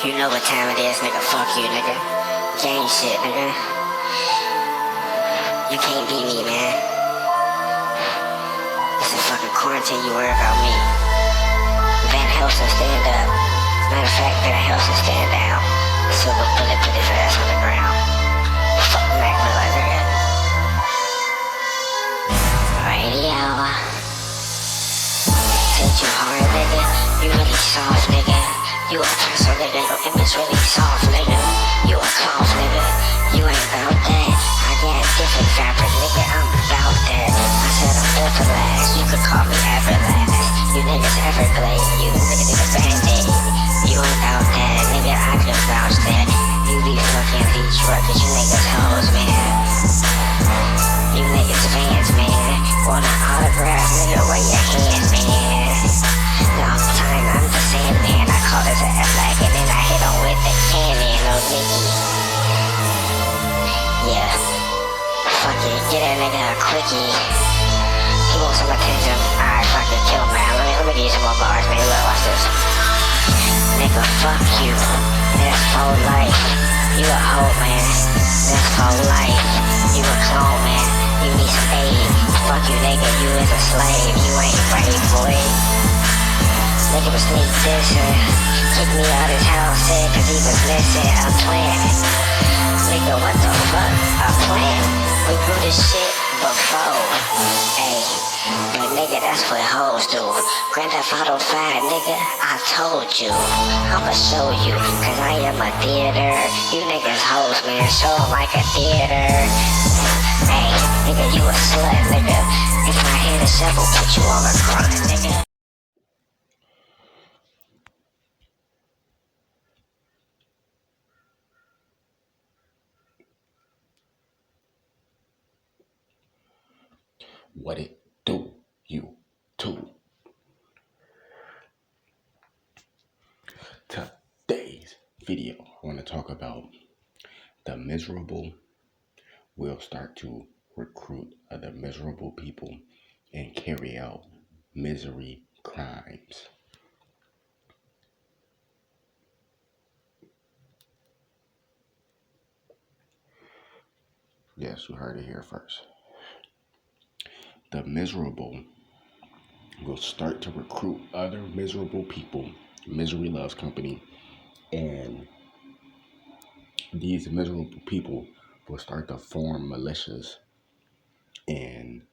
You know what time it is, nigga. Fuck you, nigga. Gang shit, nigga. You can't beat me, man. It's a fucking quarantine, you worry about me. Van Helsing, stand up. Matter of fact, Van Helsing, stand down. Silver bullet, put his ass on the ground. Fuck Mac Miller, nigga. Radio. Hit you hard, nigga. You really soft, nigga. You a pencil, nigga. Your image really soft, nigga. You a cloth, nigga. You ain't about that. I got different fabric, nigga. I'm about that. I said I'm built to last. You could call me Everlast. You niggas Everglade. You niggas Band-Aid. You ain't about that, nigga. I can vouch that. You be fucking beach ruggers. You niggas hoes, man. You niggas fans, man. Want an autograph, nigga? Where your hands, man? Long time, I'm the Sandman. I call this a F-lag and then I hit on with the cannon, oh nigga. Yeah. Fuck it, get that nigga a quickie. He wants some attention. Alright, fuck it, kill him, man. Let me give you some more bars, man. Look, watch this. Nigga, fuck you. That's for life. You a hoe, man. That's for life. You a clone, man. You need some aid. Fuck you, nigga. You is a slave. You ain't brave, boy. Nigga was sneak dissing. Kick me out his house, said cause he was missing a plan. Nigga, what the fuck? A plan? We grew this shit before. Ayy, but nigga, that's what hoes do. Grand Theft Auto 5, nigga, I told you. I'ma show you, cause I am a theater. You niggas hoes, man, show 'em like a theater. Ayy, nigga, you a slut, nigga. If I hit a shovel, put you on the grind, nigga. What it do, you too. Today's video, I want to talk about the miserable will start to recruit other miserable people and carry out misery crimes. Yes, you heard it here first. The miserable will start to recruit other miserable people. Misery loves company. And these miserable people will start to form militias. And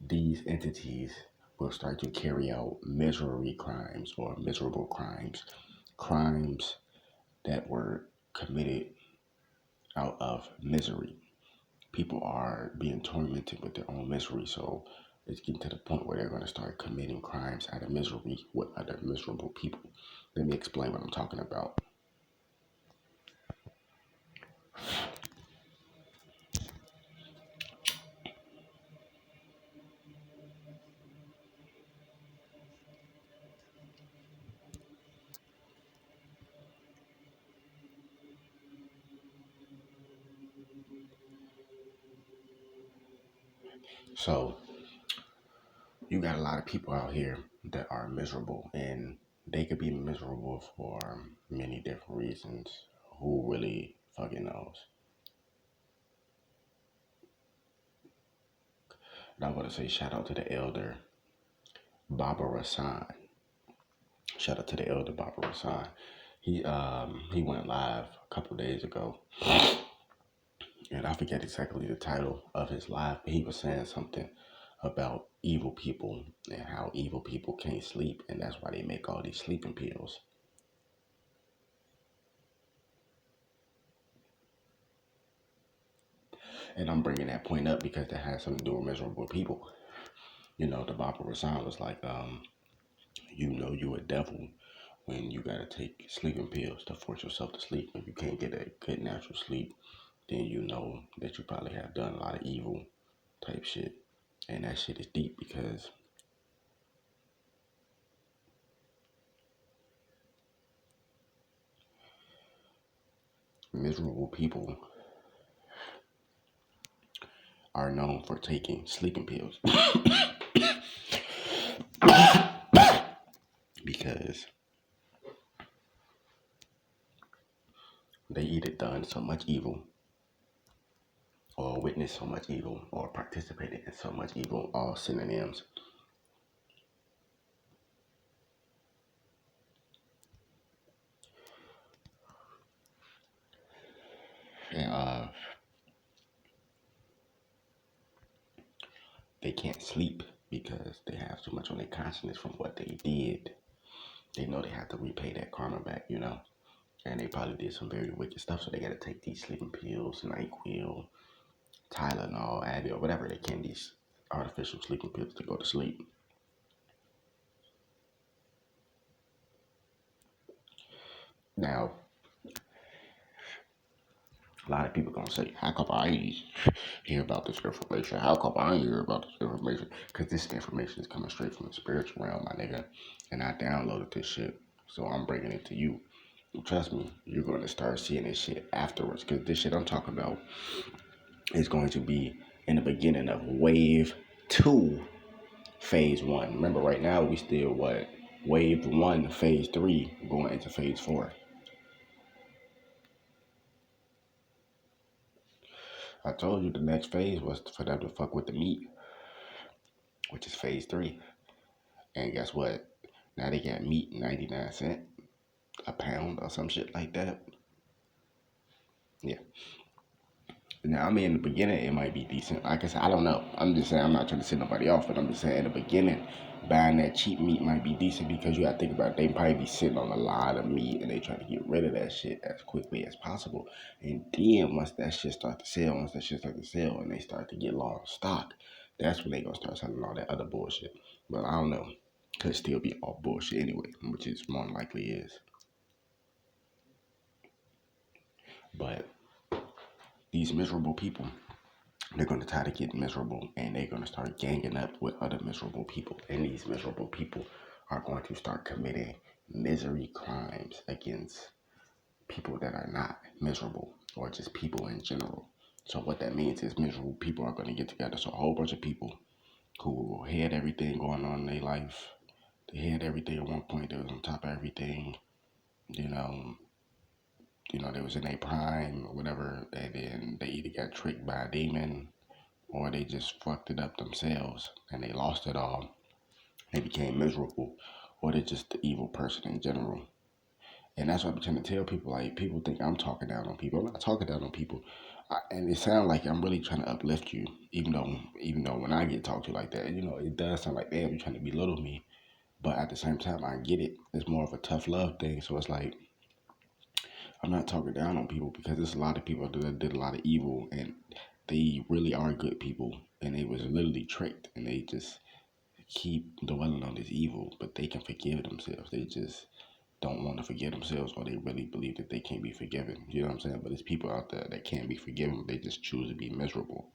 these entities will start to carry out misery crimes or miserable crimes. Crimes that were committed out of misery. People are being tormented with their own misery, so it's getting to the point where they're going to start committing crimes out of misery with other miserable people. Let me explain what I'm talking about. So you got a lot of people out here that are miserable, and they could be miserable for many different reasons. Who really fucking knows? And I want to say shout out to the elder Baba Rasan. Shout out to the elder Baba Rasan. He went live a couple days ago, and I forget exactly the title of his live, but he was saying something about evil people and how evil people can't sleep, and that's why they make all these sleeping pills. And I'm bringing that point up because that has something to do with miserable people. You know, the Baba Rasan was like, you know you a devil when you gotta take sleeping pills to force yourself to sleep. If you can't get a good natural sleep, then you know that you probably have done a lot of evil type shit. And that shit is deep because miserable people are known for taking sleeping pills. Because they either done so much evil or witnessed so much evil or participated in so much evil, all synonyms. And they can't sleep because they have too much on their consciousness from what they did. They know they have to repay that karma back, you know. And they probably did some very wicked stuff, so they gotta take these sleeping pills, NyQuil, Tylenol, Advil, whatever they can, these artificial sleeping pills to go to sleep. Now, a lot of people gonna say, how come I ain't hear about this information? How come I ain't hear about this information? Because this information is coming straight from the spiritual realm, my nigga. And I downloaded this shit, so I'm bringing it to you. Trust me, you're going to start seeing this shit afterwards. Because this shit I'm talking about is going to be in the beginning of wave 2, phase 1. Remember, right now we still wave 1, phase 3, going into phase 4. I told you the next phase was for them to fuck with the meat, which is phase 3. And guess what? Now they got meat 99 cents a pound or some shit like that. Yeah. Now, I mean, in the beginning, it might be decent. Like I said, I don't know. I'm just saying, I'm not trying to set nobody off, but I'm just saying, in the beginning, buying that cheap meat might be decent because you got to think about it. They probably be sitting on a lot of meat and they try to get rid of that shit as quickly as possible. And then once that shit start to sell, and they start to get low on stock, that's when they going to start selling all that other bullshit. But I don't know. Could still be all bullshit anyway, which is more than likely is. But these miserable people, they're going to try to get miserable and they're going to start ganging up with other miserable people. And these miserable people are going to start committing misery crimes against people that are not miserable or just people in general. So what that means is miserable people are going to get together. So a whole bunch of people who had everything going on in their life, they had everything at one point, they was on top of everything, you know, they was in their prime or whatever, and then they either got tricked by a demon or they just fucked it up themselves and they lost it all. They became miserable, or they're just the evil person in general. And that's what I'm trying to tell people. Like, people think I'm talking down on people. I'm not talking down on people. And it sounds like I'm really trying to uplift you, even though when I get talked to like that, it does sound like, damn, you're trying to belittle me. But at the same time, I get it. It's more of a tough love thing. So it's like, I'm not talking down on people because there's a lot of people that did a lot of evil and they really are good people and they was literally tricked and they just keep dwelling on this evil, but they can forgive themselves. They just don't want to forgive themselves or they really believe that they can't be forgiven. You know what I'm saying? But there's people out there that can't be forgiven. They just choose to be miserable.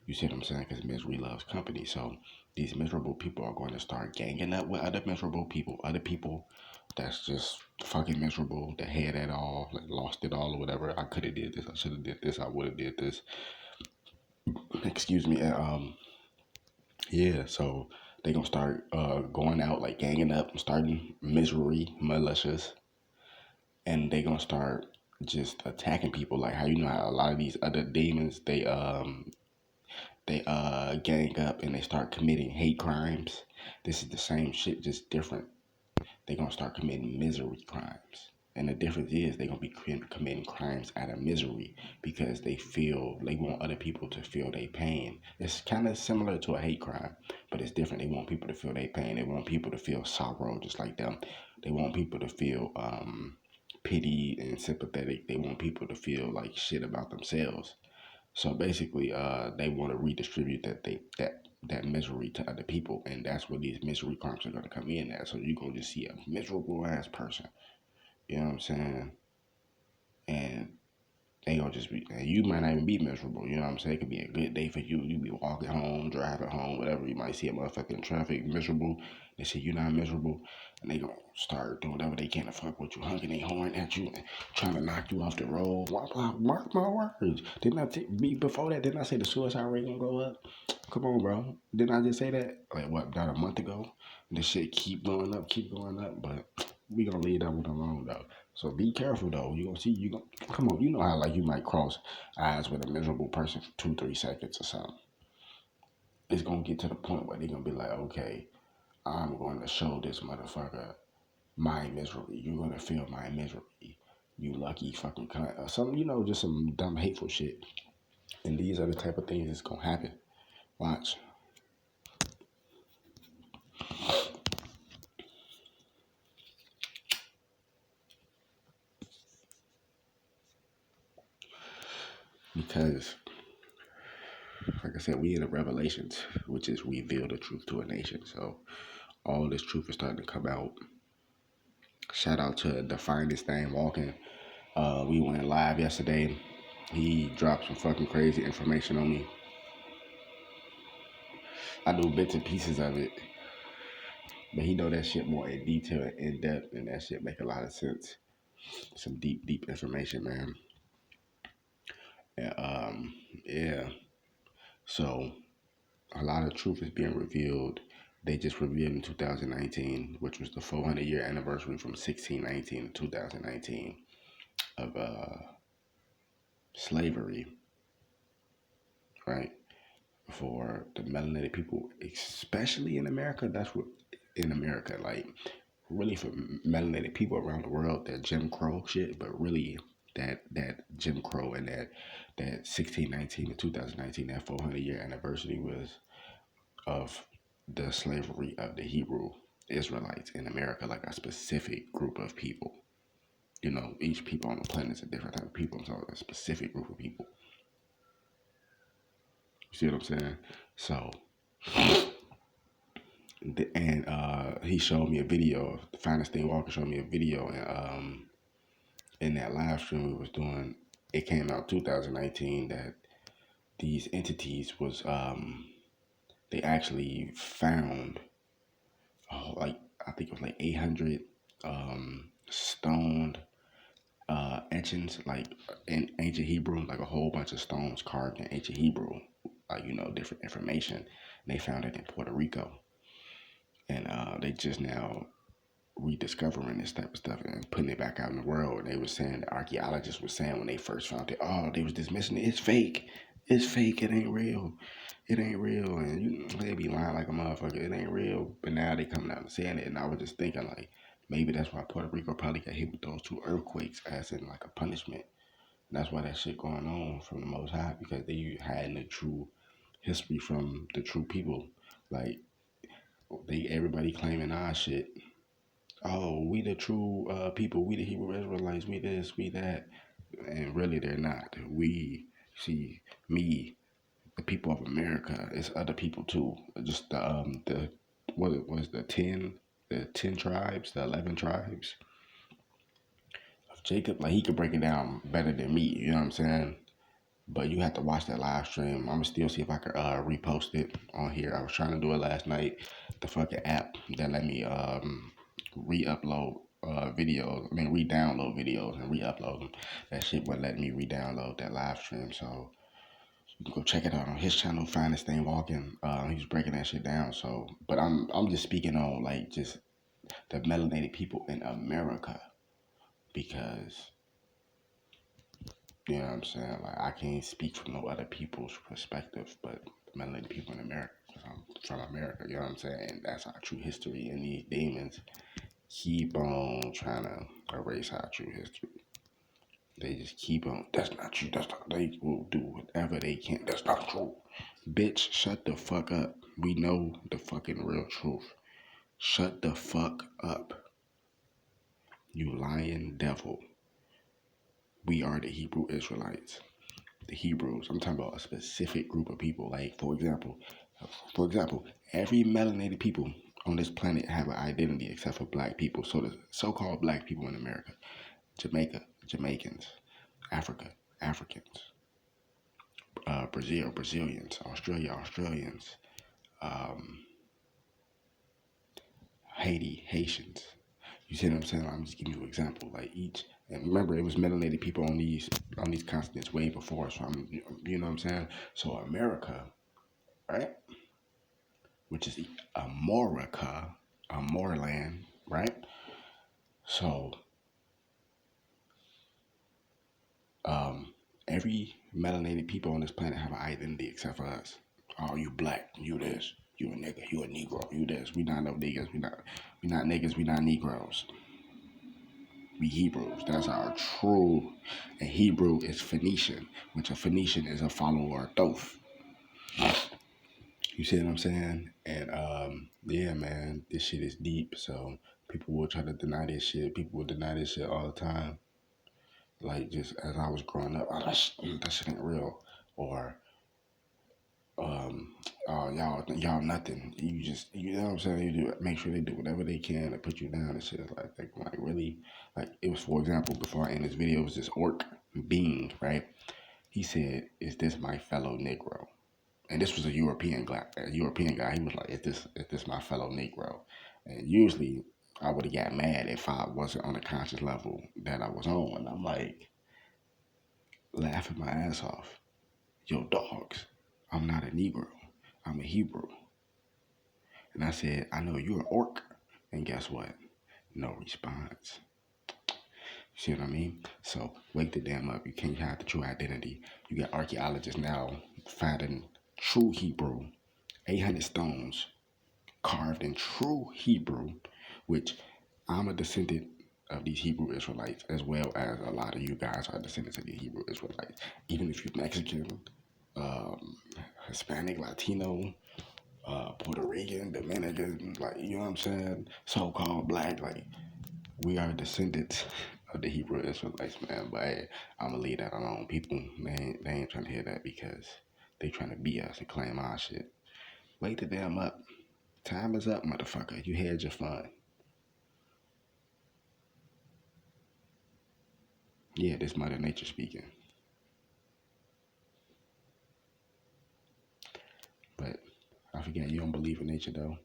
You see what I'm saying? Because misery loves company. So these miserable people are going to start ganging up with other miserable people, other people that's just fucking miserable, that had it all, like lost it all or whatever. I could have did this, I should have did this, I would have did this. Excuse me. Yeah, so they gonna start going out like ganging up and starting misery militias, and they gonna start just attacking people. Like how how a lot of these other demons they gang up and they start committing hate crimes. This is the same shit, just different. They're going to start committing misery crimes. And the difference is they're going to be committing crimes out of misery because they want other people to feel their pain. It's kind of similar to a hate crime, but it's different. They want people to feel their pain. They want people to feel sorrow just like them. They want people to feel pity and sympathetic. They want people to feel like shit about themselves. So basically, they want to redistribute that misery to other people, and that's where these misery crimes are going to come in at. So you're going to just see a miserable ass person, you know what I'm saying? And they gonna just be, and you might not even be miserable, you know what I'm saying? It could be a good day for you. You be walking home, driving home, whatever. You might see a motherfucker in traffic miserable. They say you're not miserable, and they gonna start doing whatever they can to fuck with you, honking their horn at you, and trying to knock you off the road. Mark my words. Didn't I before that? Didn't I say the suicide rate gonna go up? Come on, bro. Didn't I just say that? Like what? About a month ago. This shit keep going up, but we gonna leave that one alone though. So be careful though. You gonna see you gonna come on. You know how like you might cross eyes with a miserable person for 2-3 seconds or something. It's gonna get to the point where they're gonna be like, okay, I'm going to show this motherfucker my misery. You're gonna feel my misery. You lucky fucking cunt. Or something, just some dumb hateful shit. And these are the type of things that's gonna happen. Watch. Because, like I said, we in the Revelations, which is reveal the truth to a nation. So all this truth is starting to come out. Shout out to the finest thing walking. We went live yesterday. He dropped some fucking crazy information on me. I knew bits and pieces of it, but he know that shit more in detail and in depth, and that shit make a lot of sense. Some deep, deep information, man. And, yeah. So a lot of truth is being revealed. They just revealed in 2019, which was the 400-year anniversary from 1619 to 2019 of slavery, right? For the melanated people, especially in America. That's what in America, like really for melanated people around the world, that Jim Crow shit, but really that Jim Crow and that 1619 to 2019, that 400-year anniversary was of the slavery of the Hebrew Israelites in America, like a specific group of people. Each people on the planet is a different type of people, so a specific group of people. You see what I'm saying? So, and he showed me a video. The finest thing Walker showed me a video, and in that live stream we was doing, it came out 2019 that these entities was they actually found like I think it was like 800 stoned etchings, like in ancient Hebrew, like a whole bunch of stones carved in ancient Hebrew, like different information. And they found it in Puerto Rico, and they just now rediscovering this type of stuff and putting it back out in the world. And they were saying, the archaeologists were saying when they first found it, oh, they was dismissing it. It's fake. It ain't real. It ain't real. And they be lying like a motherfucker. It ain't real. But now they coming out and saying it. And I was just thinking like, maybe that's why Puerto Rico probably got hit with those 2 earthquakes as in like a punishment. And that's why that shit going on from the Most High, because they had the true history from the true people. Like everybody claiming our shit. Oh, we the true people. We the Hebrew Israelites. We this, we that. And really, they're not. We see me, the people of America. It's other people too. Just the what it was the ten tribes, the 11 tribes of Jacob. Like he could break it down better than me. You know what I'm saying? But you have to watch that live stream. I'm gonna still see if I could repost it on here. I was trying to do it last night. The fucking app that let me re-upload videos. I mean, re-download videos and re-upload them. That shit wouldn't let me re-download that live stream. So you can go check it out on his channel, Finest Thing Walking. He was breaking that shit down. So, but I'm just speaking on like just the melanated people in America, because you know what I'm saying? Like, I can't speak from no other people's perspective, but melanated people in America, because I'm from America, you know what I'm saying? And that's our true history. And these demons keep on trying to erase our true history. They just keep on, that's not true, that's not, they will do whatever they can. That's not true. Bitch, shut the fuck up. We know the fucking real truth. Shut the fuck up. You lying devil. We are the Hebrew Israelites. The Hebrews. I'm talking about a specific group of people. Like, for example, every melanated people on this planet have an identity except for black people. So the so-called black people in America, Jamaica, Jamaicans, Africa, Africans, Brazil, Brazilians, Australia, Australians, Haiti, Haitians. You see what I'm saying? I'm just giving you an example. Like each, and remember, it was melanated people on these continents way before. So you know what I'm saying? So America, right? Which is Amorica, Amorland, right? So every melanated people on this planet have an identity except for us. Oh, you black, you this, you a nigga, you a Negro, you this. We not no niggas, we not niggas, we not Negroes. We Hebrews. That's our true. And Hebrew is Phoenician, which a Phoenician is a follower of Thoth. You see what I'm saying? And yeah, man, this shit is deep. So people will try to deny this shit. People will deny this shit all the time. Like just as I was growing up, oh, that shit ain't real. Or oh y'all nothing. You just you know what I'm saying. You do make sure they do whatever they can to put you down and shit. Like really, like it was, for example, before I end this video, it was this orc being right. He said, "Is this my fellow Negro?" And this was a European guy. He was like, "Is this my fellow Negro?" And usually, I would have got mad if I wasn't on the conscious level that I was on. And I'm like, laughing my ass off. Yo, dogs, I'm not a Negro. I'm a Hebrew. And I said, I know you're an orc. And guess what? No response. See what I mean? So wake the damn up. You can't hide the true identity. You got archaeologists now finding true Hebrew, 800 stones carved in true Hebrew, which I'm a descendant of these Hebrew Israelites, as well as a lot of you guys are descendants of the Hebrew Israelites. Even if you're Mexican, um, Hispanic, Latino, Puerto Rican, Dominican, like, you know what I'm saying? So-called black, like, we are descendants of the Hebrew Israelites, man. But hey, I'm gonna leave that alone. People, they ain't trying to hear that because they trying to beat us and claim our shit. Wake the damn up. Time is up, motherfucker. You had your fun. Yeah, this Mother Nature speaking. But I forget you don't believe in nature though.